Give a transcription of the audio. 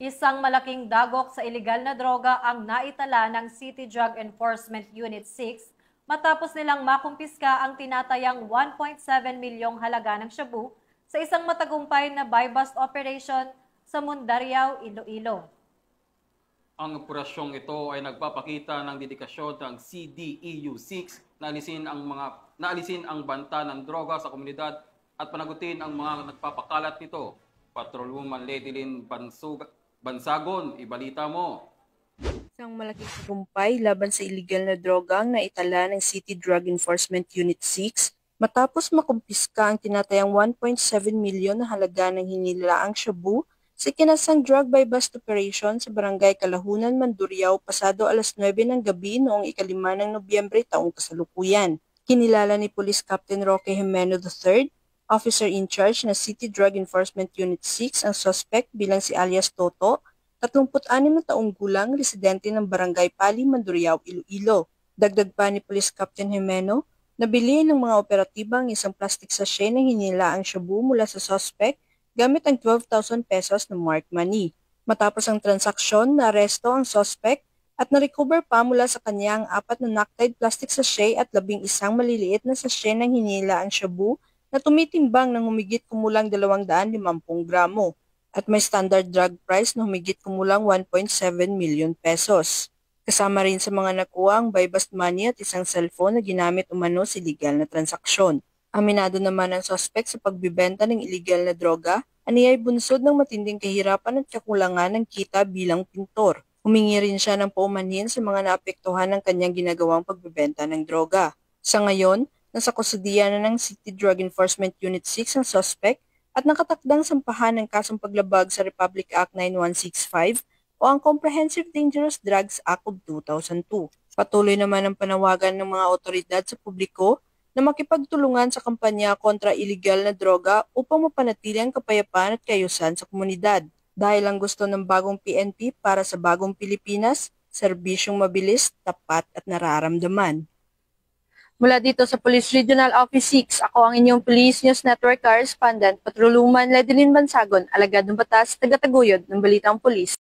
Isang malaking dagok sa ilegal na droga ang naitala ng City Drug Enforcement Unit 6 matapos nilang makumpiska ang tinatayang 1.7 milyong halaga ng shabu sa isang matagumpay na buy-bust operation sa Mundaryao, Iloilo. Ang operasyong ito ay nagpapakita ng dedikasyon ng CDEU-6 na naalisin ang banta ng droga sa komunidad at panagutin ang mga nagpapakalat nito. Patrolwoman Ledilyn Bansagon, ibalita mo. Isang malaking tagumpay laban sa iligal na droga ang naitala ng City Drug Enforcement Unit 6 matapos makumpiska ang tinatayang 1.7 milyon na halaga ng hinilaang shabu sa kinasang drug buy-bust operation sa Barangay Kalahunan, Mandurriao pasado alas 9 ng gabi noong 5 ng Nobyembre taong kasalukuyan. Kinilala ni Police Captain Roque Jimeno III, Officer in charge na City Drug Enforcement Unit 6 ang suspect bilang si alias Toto, 36 na taong gulang, residente ng Barangay Pali, Mandurriao, Iloilo. Dagdag pa ni Police Captain Jimeno, nabili ng mga operatiba ang isang plastic sachet ng hinilaang shabu mula sa suspect gamit ang 12,000 pesos na marked money. Matapos ang transaksyon, naaresto ang suspect at na-recover pa mula sa kanya ang 4 na knock-tied plastic sachet at 11 maliliit na sachet ng hinilaang shabu na tumitimbang ng humigit kumulang 250 gramo at may standard drug price na humigit kumulang 1.7 milyon pesos. Kasama rin sa mga nakuha ang buy-bust money at isang cellphone na ginamit umano sa iligal na transaksyon. Aminado naman ang suspect sa pagbibenta ng iligal na droga, aniyay bunsod ng matinding kahirapan at kakulangan ng kita bilang pintor. Humingi rin siya ng paumanhin sa mga naapektuhan ng kanyang ginagawang pagbibenta ng droga. Sa ngayon, nasa kustudiya na ng City Drug Enforcement Unit 6 ang suspect at nakatakdang sampahan ng kasong paglabag sa Republic Act 9165 o ang Comprehensive Dangerous Drugs Act of 2002. Patuloy naman ang panawagan ng mga otoridad sa publiko na makipagtulungan sa kampanya kontra iligal na droga upang mapanatili ang kapayapaan at kaayusan sa komunidad. Dahil ang gusto ng bagong PNP para sa bagong Pilipinas, serbisyong mabilis, tapat at nararamdaman. Mula dito sa Police Regional Office 6, ako ang inyong Police News Network Correspondent, Patrolwoman Ledilyn Bansagon, alagad ng batas, taga-taguyod ng Balitang Pulis.